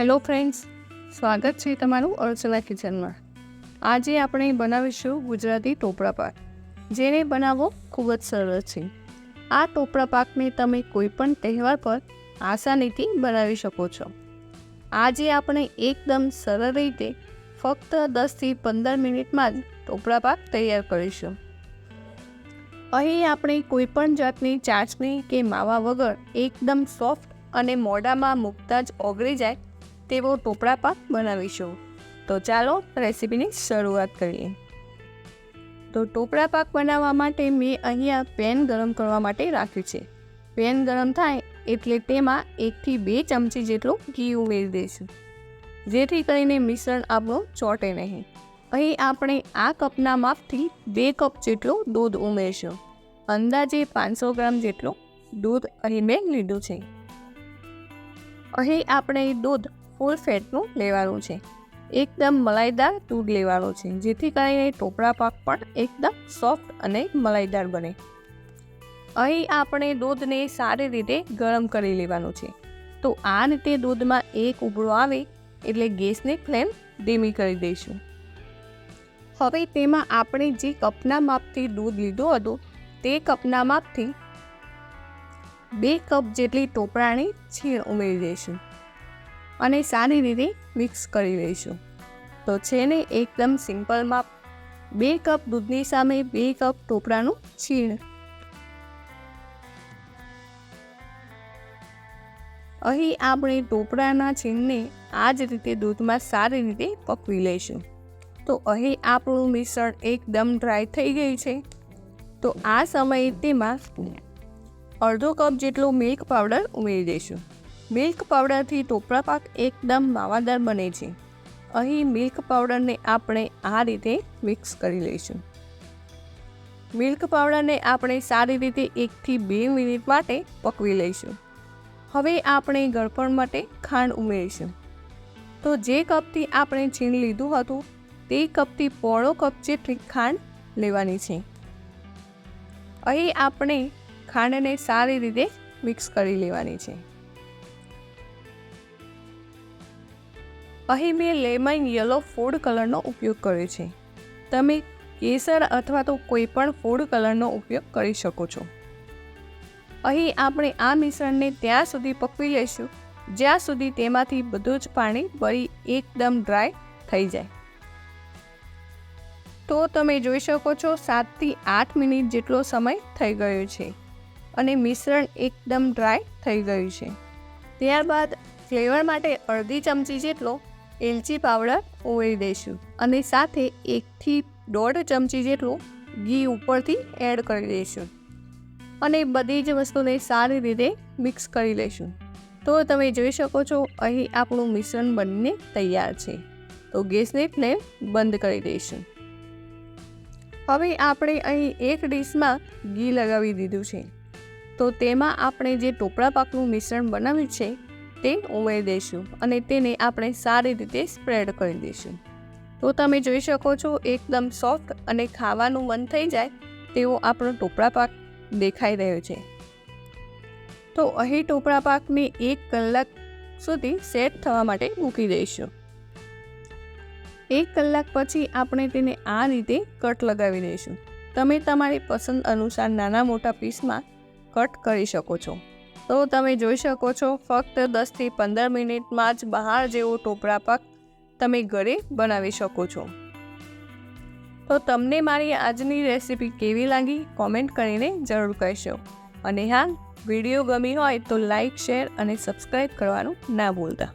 Hello friends, સ્વાગત છે તમારું અર્ચના કિચનમાં। આજે આપણે બનાવીશું ગુજરાતી ટોપરા પાક, જેને બનાવવો ખૂબ જ સરળ છે। આ ટોપરા પાકને તમે કોઈપણ તહેવાર પર આસાનીથી બનાવી શકો છો। આજે આપણે એકદમ સરળ રીતે ફક્ત 10 થી 15 મિનિટમાં જ ટોપરા પાક તૈયાર કરીશું। અહીં આપણે કોઈપણ જાતની ચાસણી કે માવા વગર એકદમ સોફ્ટ અને મોઢામાં મૂકતા જ ઓગળી જાય તેવો ટોપરા પાક બનાવીશું। તો ચાલો રેસીપીની શરૂઆત કરીએ। તો ટોપરા પાક બનાવવા માટે મેં અહીંયા પેન ગરમ કરવા માટે રાખ્યું છે। પેન ગરમ થાય એટલે તેમાં 1 થી 2 ચમચી જેટલું ઘી ઉમેરી દઈશું, જેથી કરીને મિશ્રણ આપણું ચોંટે નહીં। અહીં આપણે આ કપના માપથી 2 કપ જેટલું દૂધ ઉમેરશું। અંદાજે 500 ગ્રામ જેટલું દૂધ અહીં મેં લીધું છે। અહીં આપણે દૂધ ફૂલ ફેટનું લેવાનું છે, એકદમ મલાઈદાર દૂધ લેવાનું છે, જેથી કરીને ટોપરા પાક પણ એકદમ સોફ્ટ અને મલાઈદાર બને। અહીં આપણે દૂધને સારી રીતે ગરમ કરી લેવાનું છે। તો આ રીતે દૂધમાં એક ઉબળો આવે એટલે ગેસની ફ્લેમ ધીમી કરી દઈશું। હવે તેમાં આપણે જે કપના માપથી દૂધ લીધું હતું તે કપના માપથી 2 કપ જેટલી ટોપરાની છીણ ઉમેરી દઈશું અને સારી રીતે મિક્સ કરી લઈશું। તો છે ને એકદમ સિમ્પલ માપ, 2 કપ દૂધની સામે 2 કપ ટોપરાનું છીણ। અહીં આપણે ટોપરાના છીણને આ જ રીતે દૂધમાં સારી રીતે પકવી લઈશું। તો અહીં આપણું મિશ્રણ એકદમ ડ્રાય થઈ ગયું છે। તો આ સમયે તેમાં અડધો કપ જેટલો મિલ્ક પાવડર ઉમેરી દઈશું। મિલ્ક પાવડરથી ટોપરા પાક એકદમ માવાદાર બને છે। અહીં મિલ્ક પાવડરને આપણે આ રીતે મિક્સ કરી લઈશું। મિલ્ક પાવડરને આપણે સારી રીતે 1 થી 2 મિનિટ માટે પકવી લઈશું। હવે આપણે ગળપણ માટે ખાંડ ઉમેરીશું। તો જે કપથી આપણે છીણ લીધું હતું તે કપથી પોણો કપ જેટલી ખાંડ લેવાની છે। અહીં આપણે ખાંડને સારી રીતે મિક્સ કરી લેવાની છે। અહીં મેં લેમન યલો ફૂડ કલરનો ઉપયોગ કર્યો છે। તમે કેસર અથવા તો કોઈ પણ ફૂડ કલરનો ઉપયોગ કરી શકો છો। અહીં આપણે આ મિશ્રણને ત્યાં સુધી પકવી લઈશું જ્યાં સુધી તેમાંથી બધું જ પાણી બળી એકદમ ડ્રાય થઈ જાય। તો તમે જોઈ શકો છો 7 થી 8 મિનિટ જેટલો સમય થઈ ગયો છે અને મિશ્રણ એકદમ ડ્રાય થઈ ગયું છે। ત્યારબાદ ફ્લેવર માટે અડધી ચમચી જેટલો એલચી પાવડર ઉમેરી દઈશું અને સાથે 1 થી 1.5 ચમચી જેટલું ઘી ઉપરથી એડ કરી દઈશું અને બધી જ વસ્તુને સારી રીતે મિક્સ કરી લઈશું। તો તમે જોઈ શકો છો અહીં આપણું મિશ્રણ બનીને તૈયાર છે। તો ગેસની ફ્લેમ બંધ કરી દઈશું। હવે આપણે અહીં એક ડીશમાં ઘી લગાવી દીધું છે। તો તેમાં આપણે જે ટોપરા પાકનું મિશ્રણ બનાવ્યું છે તે ઉમેરી દઈશું અને તેને આપણે સારી રીતે સ્પ્રેડ કરી દઈશું। તો તમે જોઈ શકો છો એકદમ સોફ્ટ અને ખાવાનું મન થઈ જાય તેવો આપણો ટોપરા પાક દેખાઈ રહ્યો છે। તો અહીં ટોપરા પાકને 1 કલાક સુધી સેટ થવા માટે મૂકી દઈશું। 1 કલાક પછી આપણે તેને આ રીતે કટ લગાવી દઈશું। તમે તમારી પસંદ અનુસાર નાના મોટા પીસમાં કટ કરી શકો છો। તો તમે જોઈ શકો છો ફક્ત 10 થી 15 મિનિટમાં જ બહાર જેવો ટોપરા પાક તમે ઘરે બનાવી શકો છો। તો તમને મારી આજની રેસીપી કેવી લાગી કોમેન્ટ કરીને જરૂર કહેશો અને હા, વિડીયો ગમી હોય તો લાઈક, શેર અને સબસ્ક્રાઈબ કરવાનું ના ભૂલતા।